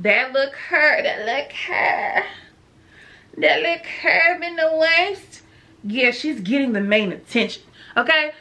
That look curve, that look curve in the waist. Yeah, she's getting the main attention, okay?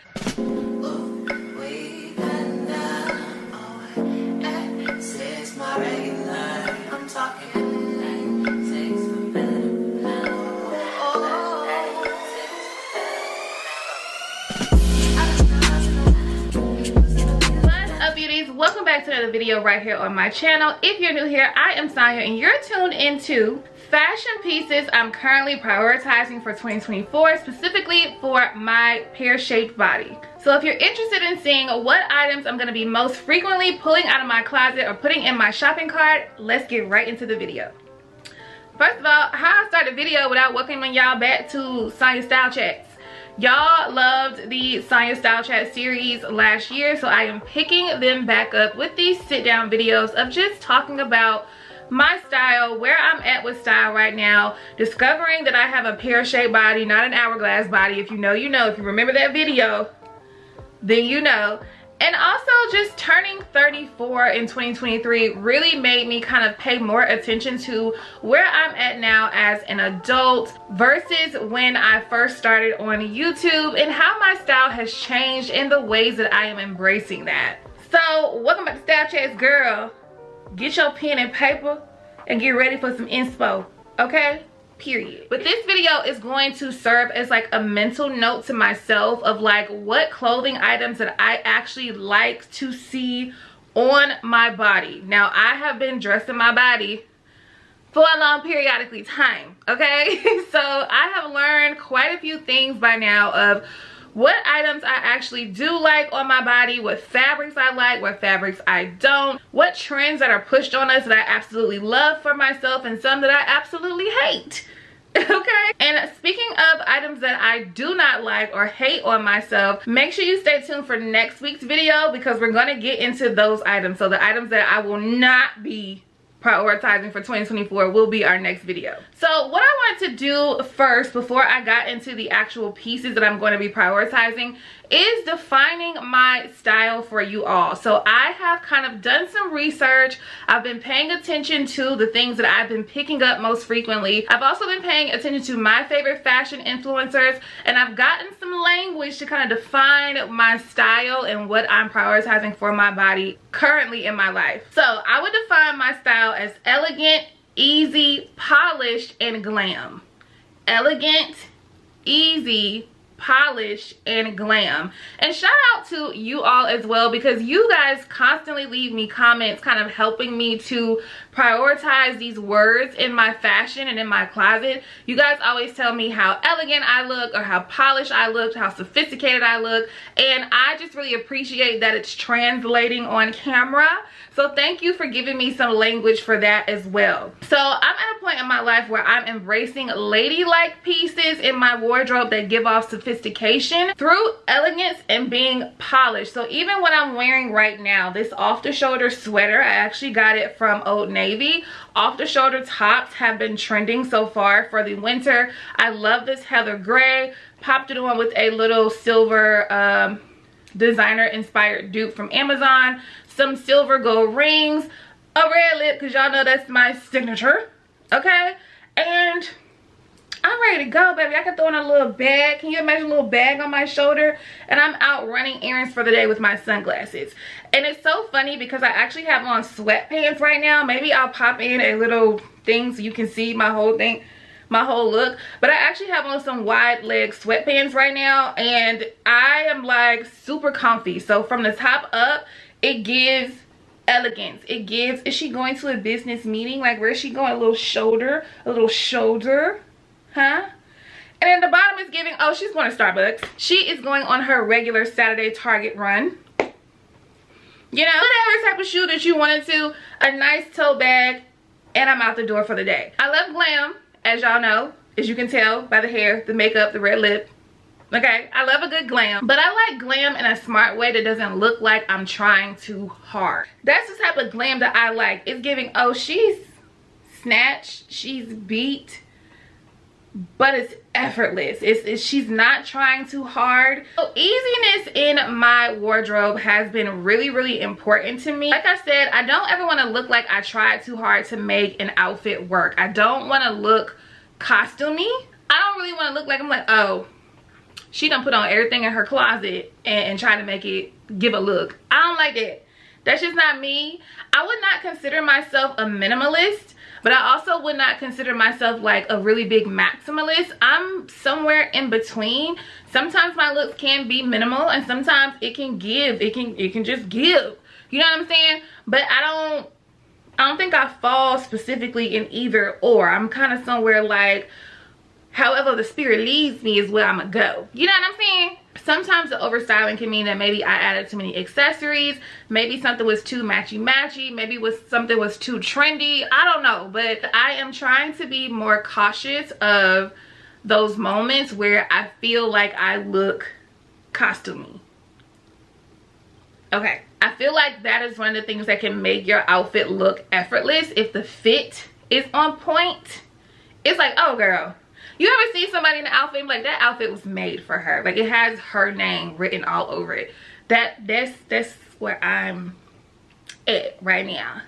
Welcome back to another video right here on my channel. If you're new here, I am Sonja and you're tuned into fashion pieces I'm currently prioritizing for 2024, specifically for my pear-shaped body. So if you're interested in seeing what items I'm going to be most frequently pulling out of my closet or putting in my shopping cart, let's get right into the video. First of all, how I start a video without welcoming y'all back to Sonja Style Chats. Y'all loved the Sonja Style Chat series last year, so I am picking them back up with these sit down videos of just talking about my style, where I'm at with style right now, discovering that I have a pear-shaped body, not an hourglass body. If you know, you know. If you remember that video, then you know. And also just turning 34 in 2023 really made me kind of pay more attention to where I'm at now as an adult versus when I first started on YouTube, and how my style has changed in the ways that I am embracing that. So welcome back to Style Chats, girl. Get your pen and paper and get ready for some inspo, okay? Period. But this video is going to serve as like a mental note to myself of like what clothing items that I actually like to see on my body. Now, I have been dressing my body for a long periodically time, okay? So I have learned quite a few things by now of what items I actually do like on my body, what fabrics I like, what fabrics I don't, what trends that are pushed on us that I absolutely love for myself, and some that I absolutely hate. Okay, and speaking of items that I do not like or hate on myself, make sure you stay tuned for next week's video because we're going to get into those items. So the items that I will not be prioritizing for 2024 will be our next video. So what I wanted to do first before I got into the actual pieces that I'm going to be prioritizing is defining my style for you all. So I have kind of done some research. I've been paying attention to the things that I've been picking up most frequently. I've also been paying attention to my favorite fashion influencers, and I've gotten some language to kind of define my style and what I'm prioritizing for my body currently in my life. So I would define my style as elegant, easy, polished, and glam. Elegant, easy, polished, and glam. And shout out to you all as well, because you guys constantly leave me comments kind of helping me to prioritize these words in my fashion and in my closet. You guys always tell me how elegant I look or how polished I look, how sophisticated I look, and I just really appreciate that it's translating on camera. So thank you for giving me some language for that as well. So I'm at a point in my life where I'm embracing ladylike pieces in my wardrobe that give off sophistication through elegance and being polished. So even what I'm wearing right now, this off-the-shoulder sweater, I actually got it from Old Navy. Off-the-shoulder tops have been trending so far for the winter. I love this heather gray. Popped it on with a little silver designer inspired dupe from Amazon, some silver gold rings, a red lip because y'all know that's my signature, okay? And I'm ready to go, baby. I can throw in a little bag. Can you imagine a little bag on my shoulder? And I'm out running errands for the day with my sunglasses. And it's so funny because I actually have on sweatpants right now. Maybe I'll pop in a little thing so you can see my whole thing, my whole look. But I actually have on some wide leg sweatpants right now, and I am like super comfy. So from the top up, it gives elegance. It gives, is she going to a business meeting? Like, where is she going? A little shoulder, huh? And then the bottom is giving, oh, she's going to Starbucks. She is going on her regular Saturday Target run. You know, whatever type of shoe that you wanted to, a nice tote bag, and I'm out the door for the day. I love glam, as y'all know, as you can tell by the hair, the makeup, the red lip. Okay, I love a good glam, but I like glam in a smart way that doesn't look like I'm trying too hard. That's the type of glam that I like. It's giving, oh, she's snatched, she's beat, but it's effortless. She's not trying too hard. So easiness in my wardrobe has been really, really important to me. Like I said, I don't ever want to look like I tried too hard to make an outfit work. I don't want to look costumey. I don't really want to look like I'm like, oh, she done put on everything in her closet and try to make it give a look. I don't like that. That's just not me. I would not consider myself a minimalist, but I also would not consider myself like a really big maximalist. I'm somewhere in between. Sometimes my looks can be minimal and sometimes it can give. It can just give. You know what I'm saying? But I don't think I fall specifically in either or. I'm kind of somewhere like, however the spirit leads me is where I'm gonna go. You know what I'm saying? Sometimes the overstyling can mean that maybe I added too many accessories. Maybe something was too matchy-matchy. Maybe something was too trendy. I don't know. But I am trying to be more cautious of those moments where I feel like I look costumey. Okay. I feel like that is one of the things that can make your outfit look effortless. If the fit is on point, it's like, oh girl. You ever see somebody in the outfit like that outfit was made for her? Like it has her name written all over it. That's where I'm at right now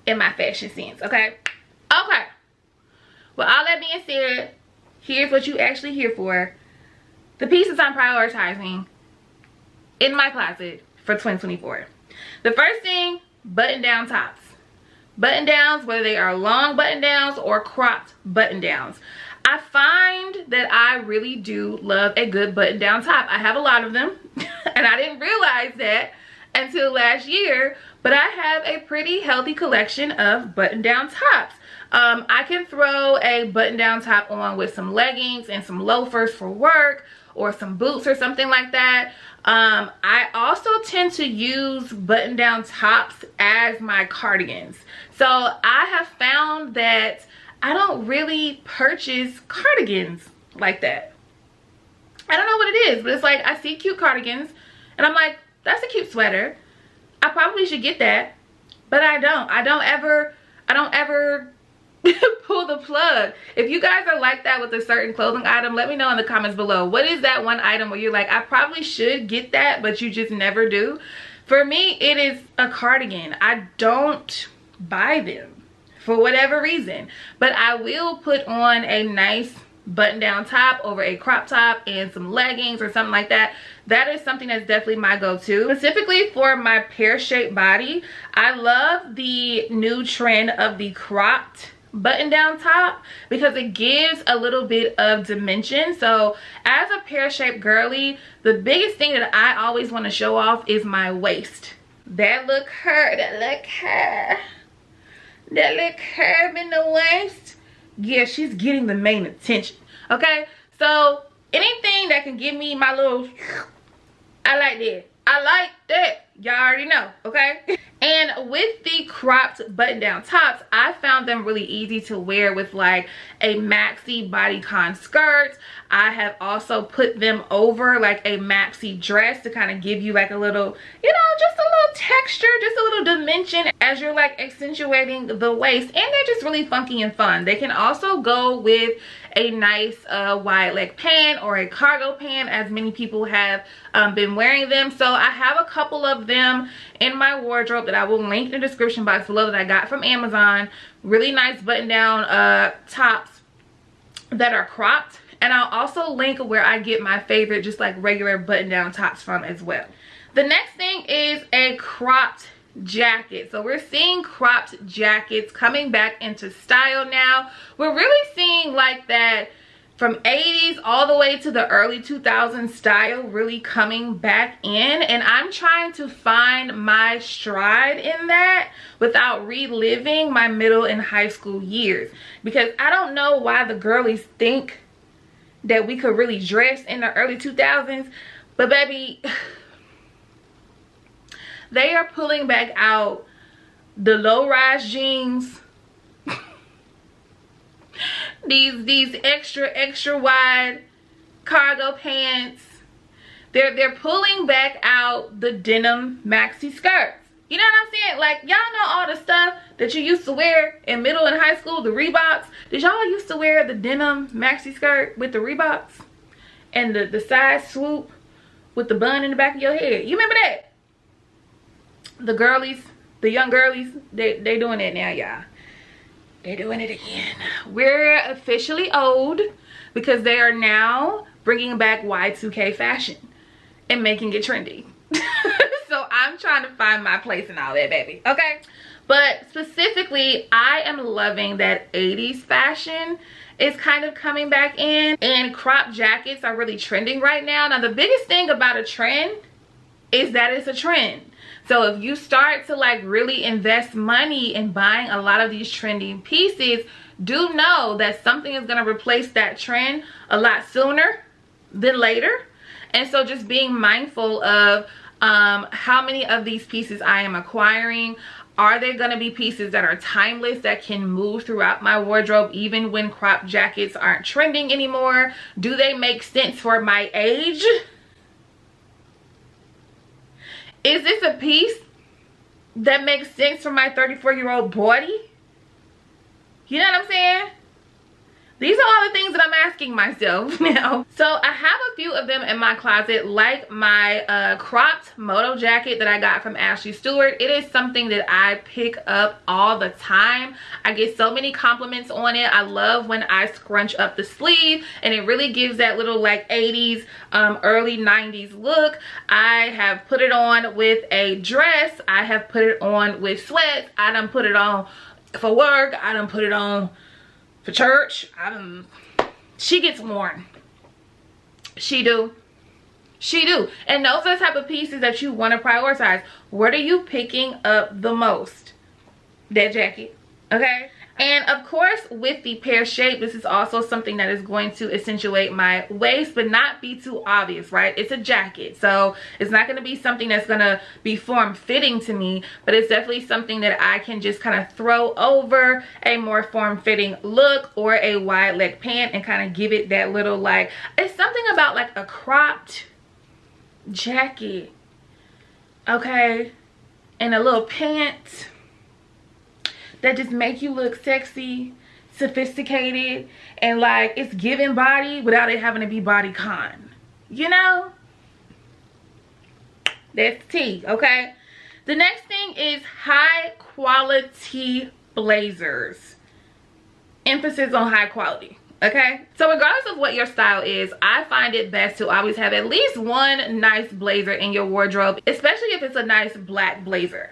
in my fashion sense, okay? Okay. Well, all that being said, here's what you actually here for. The pieces I'm prioritizing in my closet for 2024. The first thing, button down tops. Button downs, whether they are long button downs or cropped button downs. I find that I really do love a good button down top. I have a lot of them and I didn't realize that until last year, but I have a pretty healthy collection of button down tops. I can throw a button down top on with some leggings and some loafers for work or some boots or something like that. I also tend to use button down tops as my cardigans. So I have found that I don't really purchase cardigans like that. I don't know what it is, but it's like I see cute cardigans and I'm like, that's a cute sweater. I probably should get that, but I don't. I don't ever pull the plug. If you guys are like that with a certain clothing item, let me know in the comments below. What is that one item where you're like, I probably should get that, but you just never do? For me, it is a cardigan. I don't buy them for whatever reason, but I will put on a nice button down top over a crop top and some leggings or something like that. That is something that's definitely my go-to. Specifically for my pear-shaped body, I love the new trend of the cropped button down top because it gives a little bit of dimension. So as a pear-shaped girly, the biggest thing that I always want to show off is my waist. That little curve in the waist, yeah, she's getting the main attention. Okay, so anything that can give me my little, I like that. Y'all already know, okay? And with the cropped button down tops, I found them really easy to wear with like a maxi bodycon skirt. I have also put them over like a maxi dress to kind of give you like a little, you know, just a little texture, just a little dimension as you're like accentuating the waist. And they're just really funky and fun. They can also go with a nice wide leg pant or a cargo pant, as many people have been wearing them. So I have a couple of them in my wardrobe that I will link in the description box below that I got from Amazon. Really nice button down tops that are cropped. And I'll also link where I get my favorite just like regular button down tops from as well. The next thing is a cropped jacket. So we're seeing cropped jackets coming back into style now. We're really seeing like that from 80s all the way to the early 2000s style really coming back in, and I'm trying to find my stride in that without reliving my middle and high school years, because I don't know why the girlies think that we could really dress in the early 2000s, but baby, they are pulling back out the low-rise jeans, these extra wide cargo pants. They're pulling back out the denim maxi skirts. You know what I'm saying? Like, y'all know all the stuff that you used to wear in middle and high school, the Reeboks. Did y'all used to wear the denim maxi skirt with the Reeboks? And the side swoop with the bun in the back of your head? You remember that? The girlies, the young girlies, they doing it now, y'all. They're doing it again. We're officially old because they are now bringing back Y2K fashion and making it trendy. So I'm trying to find my place in all that, baby. Okay? But specifically, I am loving that 80s fashion is kind of coming back in. And crop jackets are really trending right now. Now, the biggest thing about a trend is that it's a trend. So if you start to like really invest money in buying a lot of these trending pieces, do know that something is going to replace that trend a lot sooner than later. And so just being mindful of how many of these pieces I am acquiring. Are they going to be pieces that are timeless, that can move throughout my wardrobe even when crop jackets aren't trending anymore? Do they make sense for my age? Is this a piece that makes sense for my 34-year-old body? You know what I'm saying? These are all the things that I'm asking myself now. So I have a few of them in my closet, like my cropped moto jacket that I got from Ashley Stewart. It is something that I pick up all the time. I get so many compliments on it. I love when I scrunch up the sleeve and it really gives that little like 80s, early 90s look. I have put it on with a dress. I have put it on with sweats. I done put it on for work. I done put it on for church. She gets worn. She do. And those are the type of pieces that you want to prioritize. What are you picking up the most? That jacket. Okay. And of course, with the Pear-Shaped, this is also something that is going to accentuate my waist, but not be too obvious, right? It's a jacket, so it's not going to be something that's going to be form-fitting to me, but it's definitely something that I can just kind of throw over a more form-fitting look or a wide leg pant and kind of give it that little like, it's something about like a cropped jacket, okay, and a little pant that just make you look sexy, sophisticated, and like it's giving body without it having to be bodycon. You know? That's tea, okay? The next thing is high quality blazers. Emphasis on high quality, okay? So regardless of what your style is, I find it best to always have at least one nice blazer in your wardrobe, especially if it's a nice black blazer.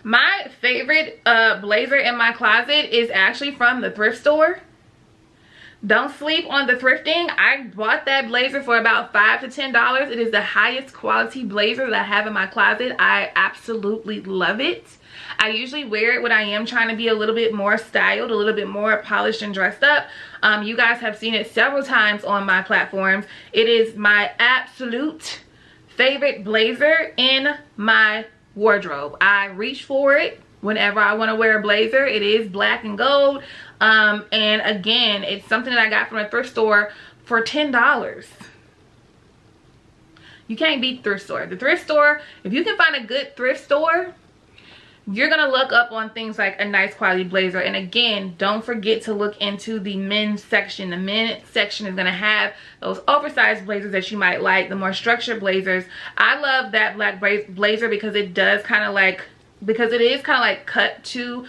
My favorite blazer in my closet is actually from the thrift store. Don't sleep on the thrifting. I bought that blazer for about $5 to $10. It is the highest quality blazer that I have in my closet. I absolutely love it. I usually wear it when I am trying to be a little bit more styled, a little bit more polished and dressed up. You guys have seen it several times on my platforms. It is my absolute favorite blazer in my wardrobe. I reach for it whenever I want to wear a blazer. It is black and gold, and again, it's something that I got from a thrift store for $10. You can't beat thrift store. The thrift store, if you can find a good thrift store, you're gonna look up on things like a nice quality blazer. And again, don't forget to look into the men's section. The men's section is gonna have those oversized blazers that you might like, the more structured blazers. I love that black blazer because it does kind of like, because it is kind of like cut to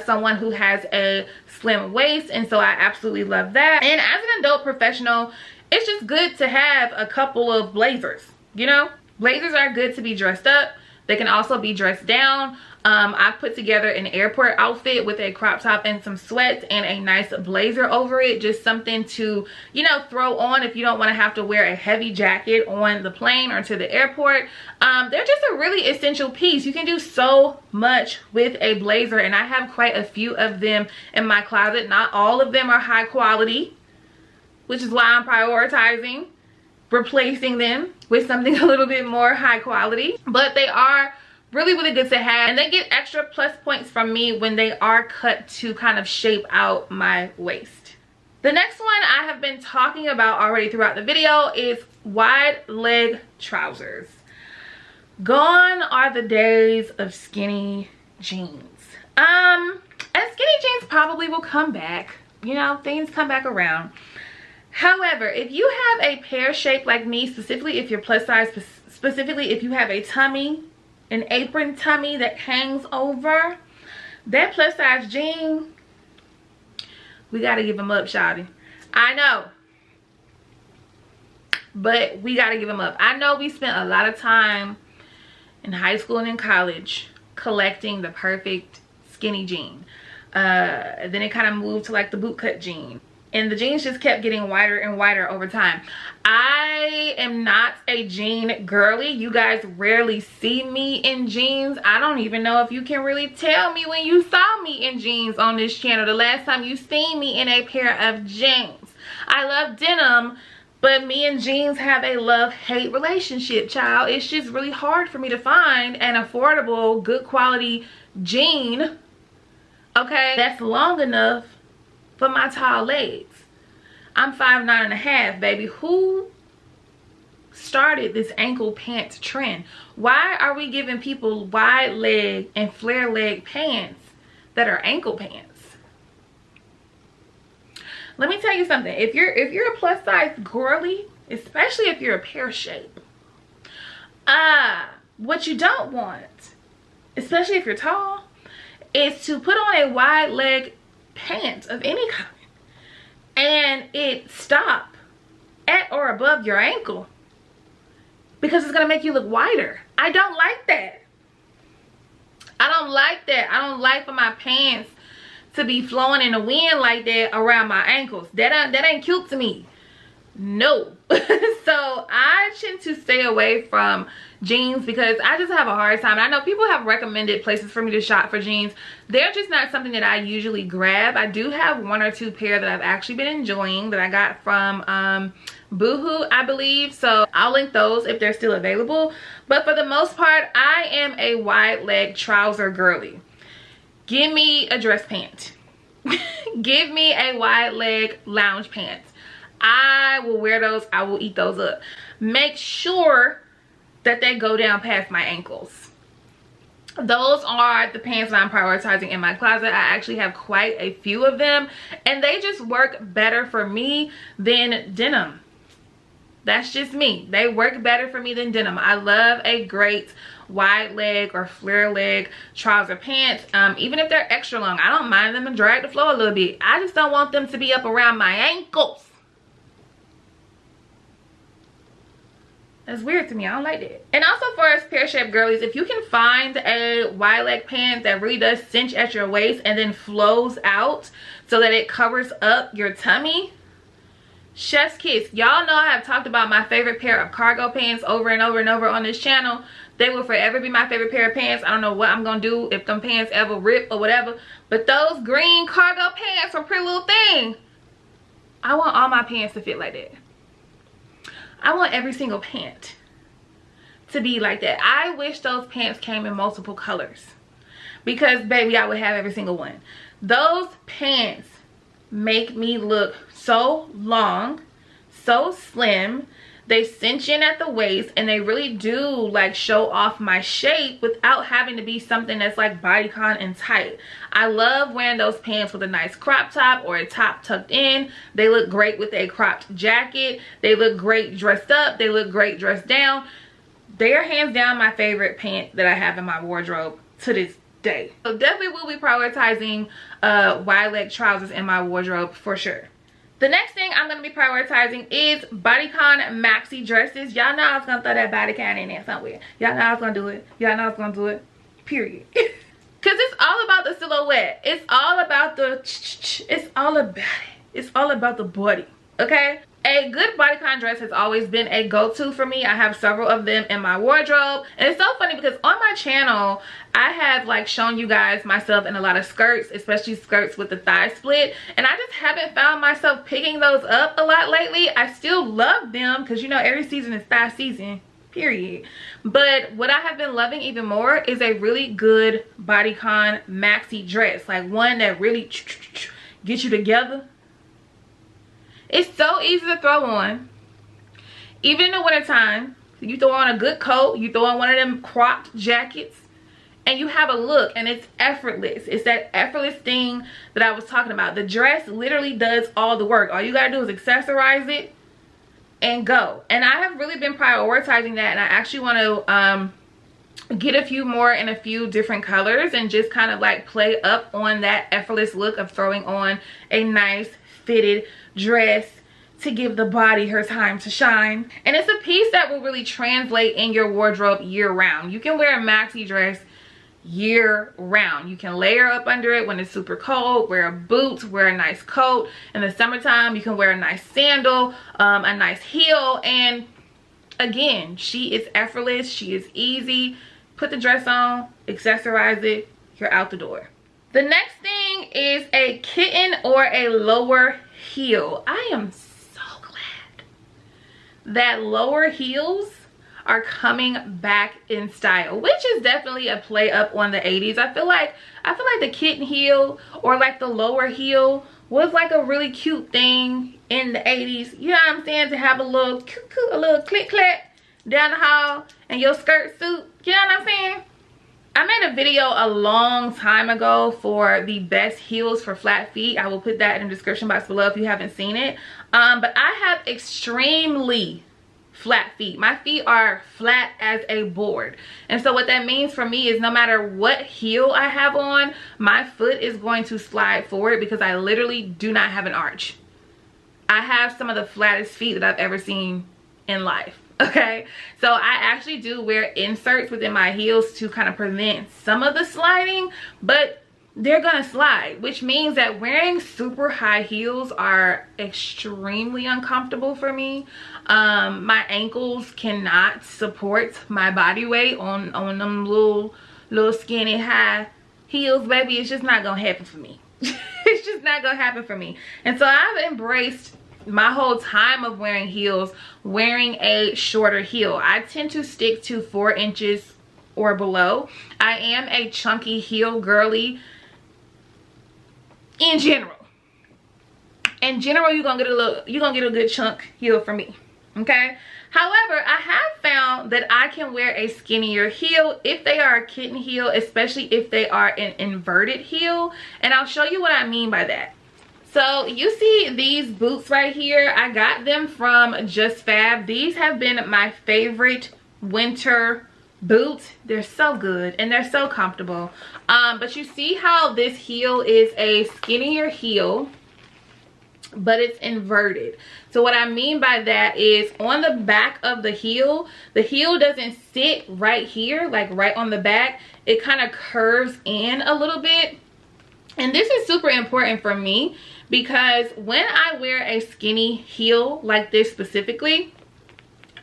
someone who has a slim waist, and so I absolutely love that. And as an adult professional, it's just good to have a couple of blazers. You know, blazers are good to be dressed up. They can also be dressed down. I've put together an airport outfit with a crop top and some sweats and a nice blazer over it. Just something to, you know, throw on if you don't want to have to wear a heavy jacket on the plane or to the airport. They're just a really essential piece. You can do so much with a blazer, and I have quite a few of them in my closet. Not all of them are high quality, which is why I'm prioritizing replacing them with something a little bit more high quality, but they are really good to have, and they get extra plus points from me when they are cut to kind of shape out my waist. The next one I have been talking about already throughout the video is wide leg trousers. Gone are the days of skinny jeans. And skinny jeans probably will come back. You know, things come back around. However, if you have a pear shape like me, specifically if you're plus size, specifically if you have a tummy, an apron tummy that hangs over, that plus size jean, we gotta give them up, shawty. I know, but we gotta give them up. I know we spent a lot of time in high school and in college collecting the perfect skinny jean. Then it kind of moved to like the bootcut jean, and the jeans just kept getting wider and wider over time. I am not a jean girly. You guys rarely see me in jeans. I don't even know if you can really tell me when you saw me in jeans on this channel. The last time you seen me in a pair of jeans. I love denim, but me and jeans have a love-hate relationship, child. It's just really hard for me to find an affordable, good quality jean, okay, that's long enough for my tall legs. I'm 5'9.5", baby. Who started this ankle pants trend? Why are we giving people wide leg and flare leg pants that are ankle pants? Let me tell you something. If you're a plus size girly, especially if you're a pear shape, what you don't want, especially if you're tall, is to put on a wide leg pant of any kind and it stop at or above your ankle, because it's gonna make you look wider. I don't like that. I don't like that. I don't like for my pants to be flowing in the wind like that around my ankles. That ain't cute to me. No. So I tend to stay away from jeans because I just have a hard time. And I know people have recommended places for me to shop for jeans. They're just not something that I usually grab. I do have one or two pair that I've actually been enjoying that I got from Boohoo, I believe. So I'll link those if they're still available. But for the most part, I am a wide leg trouser girly. Give me a dress pant. Give me a wide leg lounge pants. I will wear those. I will eat those up. Make sure that they go down past my ankles. Those are the pants that I'm prioritizing in my closet. I actually have quite a few of them, and they just work better for me than denim. That's just me. They work better for me than denim. I love a great wide leg or flare leg trouser pants, even if they're extra long. I don't mind them and drag the floor a little bit. I just don't want them to be up around my ankles. That's weird to me. I don't like that. And also for us pear-shaped girlies, if you can find a wide leg pant that really does cinch at your waist and then flows out so that it covers up your tummy, chef's kiss. Y'all know I have talked about my favorite pair of cargo pants over and over and over on this channel. They will forever be my favorite pair of pants. I don't know what I'm gonna do if them pants ever rip or whatever, but those green cargo pants from Pretty Little Thing, I want all my pants to fit like that. I want every single pant to be like that. I wish those pants came in multiple colors, because baby, I would have every single one. Those pants make me look so long, so slim. They cinch in at the waist, and they really do like show off my shape without having to be something that's like bodycon and tight. I love wearing those pants with a nice crop top or a top tucked in. They look great with a cropped jacket. They look great dressed up. They look great dressed down. They are hands down my favorite pant that I have in my wardrobe to this day. So definitely will be prioritizing wide leg trousers in my wardrobe for sure. The next thing I'm going to be prioritizing is bodycon maxi dresses. Y'all know I was going to throw that bodycon in there somewhere. Y'all know I was going to do it. Y'all know I was going to do it. Period. Because it's all about the silhouette. It's all about the... It's all about it. It's all about the body. Okay? A good bodycon dress has always been a go-to for me. I have several of them in my wardrobe. And it's so funny because on my channel, I have like shown you guys myself in a lot of skirts, especially skirts with the thigh split. And I just haven't found myself picking those up a lot lately. I still love them because, you know, every season is thigh season, period. But what I have been loving even more is a really good bodycon maxi dress. Like one that really gets you together. It's so easy to throw on, even in the wintertime. you throw on a good coat, you throw on one of them cropped jackets, and you have a look, and it's effortless. It's that effortless thing that I was talking about. The dress literally does all the work. All you gotta do is accessorize it and go. And I have really been prioritizing that, and I actually want to get a few more in a few different colors and just kind of like play up on that effortless look of throwing on a nice fitted dress to give the body her time to shine. And it's a piece that will really translate in your wardrobe year round. You can wear a maxi dress year round. You can layer up under it when it's super cold, wear a boot, wear a nice coat. In the summertime, you can wear a nice sandal, a nice heel, and again, she is effortless, she is easy. Put the dress on, accessorize it, you're out the door. The next thing is a kitten or a lower heel. I am so glad that lower heels are coming back in style, which is definitely a play up on the 80s. I feel like the kitten heel or like the lower heel was like a really cute thing in the 80s. You know what I'm saying? To have a little a little click clack down the hall and your skirt suit. You know what I'm saying? I made a video a long time ago for the best heels for flat feet. I will put that in the description box below if you haven't seen it. But I have extremely flat feet. My feet are flat as a board, and so what that means for me is no matter what heel I have on, my foot is going to slide forward because I literally do not have an arch. I have some of the flattest feet that I've ever seen in life. Okay, so I actually do wear inserts within my heels to kind of prevent some of the sliding, but they're gonna slide, which means that wearing super high heels are extremely uncomfortable for me. My ankles cannot support my body weight on them little skinny high heels, baby. It's just not gonna happen for me. It's just not gonna happen for me. And so I've embraced my whole time of wearing heels, wearing a shorter heel. I tend to stick to 4 inches or below. I am a chunky heel girly in general. In general, you're gonna get a good chunk heel from me. Okay? However, I have found that I can wear a skinnier heel if they are a kitten heel, especially if they are an inverted heel. And I'll show you what I mean by that. So you see these boots right here, I got them from Just Fab. These have been my favorite winter boots. They're so good and they're so comfortable. But you see how this heel is a skinnier heel, but it's inverted. So what I mean by that is on the back of the heel doesn't sit right here, like right on the back. It kind of curves in a little bit. And this is super important for me because when I wear a skinny heel like this specifically,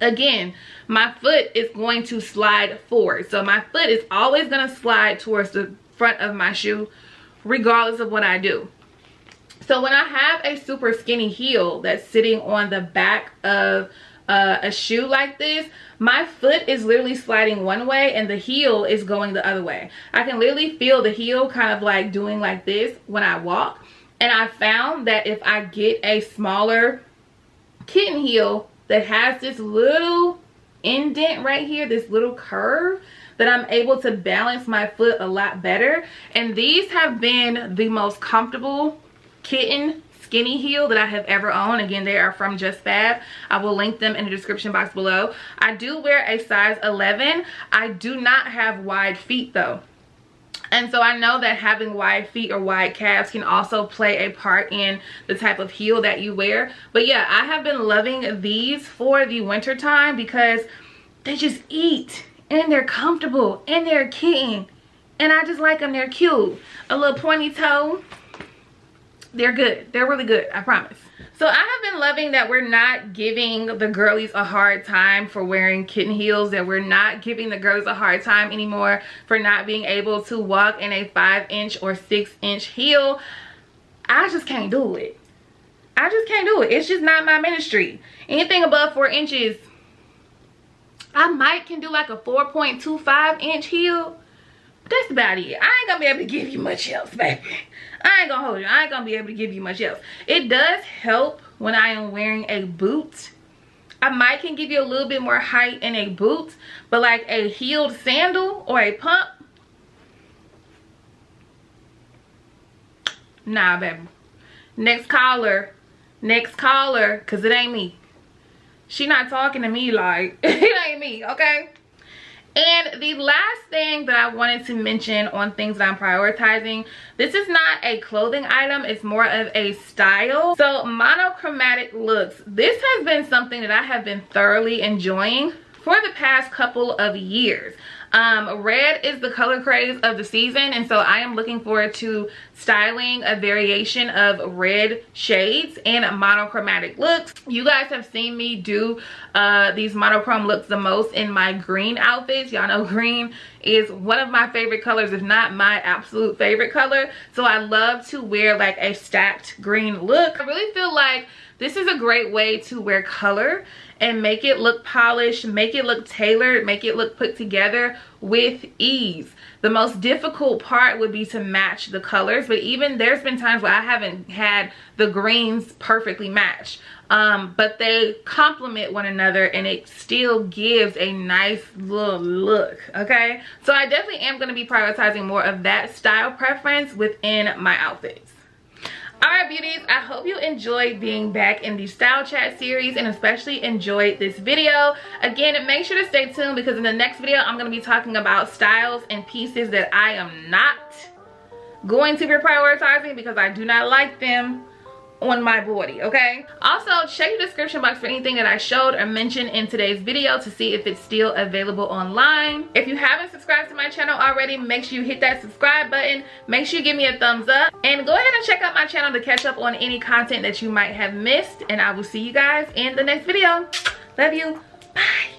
again, my foot is going to slide forward. So my foot is always going to slide towards the front of my shoe regardless of what I do. So when I have a super skinny heel that's sitting on the back of a shoe like this, my foot is literally sliding one way and the heel is going the other way. I can literally feel the heel kind of like doing like this when I walk. And I found that if I get a smaller kitten heel that has this little indent right here, this little curve, that I'm able to balance my foot a lot better. And these have been the most comfortable kitten skinny heel that I have ever owned. Again, they are from Just Fab. I will link them in the description box below. I do wear a size 11. I do not have wide feet though. And so I know that having wide feet or wide calves can also play a part in the type of heel that you wear. But yeah, I have been loving these for the winter time because they just eat and they're comfortable and they're kitten. And I just like them. They're cute. A little pointy toe. They're good. They're really good, I promise. So I have been loving that we're not giving the girlies a hard time for wearing kitten heels, that we're not giving the girls a hard time anymore for not being able to walk in a 5-inch or 6-inch heel. I just can't do it. I just can't do it. It's just not my ministry. Anything above 4 inches, I might can do like a 4.25 inch heel. That's about it. I ain't gonna be able to give you much else, baby. I ain't gonna hold you. I ain't gonna be able to give you much else. It does help when I am wearing a boot. I might can give you a little bit more height in a boot, but like a heeled sandal or a pump, nah, baby. Next caller, because it ain't me. She not talking to me like, it ain't me, okay? And the last thing that I wanted to mention on things that I'm prioritizing, this is not a clothing item, it's more of a style. So monochromatic looks. This has been something that I have been thoroughly enjoying for the past couple of years. Red is the color craze of the season, and so I am looking forward to styling a variation of red shades and monochromatic looks. You guys have seen me do these monochrome looks the most in my green outfits. Y'all know green is one of my favorite colors, if not my absolute favorite color. So I love to wear like a stacked green look. I really feel like this is a great way to wear color and make it look polished, make it look tailored, make it look put together with ease. The most difficult part would be to match the colors, but even there's been times where I haven't had the greens perfectly matched. But they complement one another and it still gives a nice little look, okay? So I definitely am going to be prioritizing more of that style preference within my outfits. Alright beauties, I hope you enjoyed being back in the style chat series and especially enjoyed this video. Again, make sure to stay tuned because in the next video I'm going to be talking about styles and pieces that I am not going to be prioritizing because I do not like them on my body, okay? Also, check the description box for anything that I showed or mentioned in today's video to see if it's still available online. If you haven't subscribed to my channel already, make sure you hit that subscribe button. Make sure you give me a thumbs up and go ahead and check out my channel to catch up on any content that you might have missed, and I will see you guys in the next video. Love you. Bye.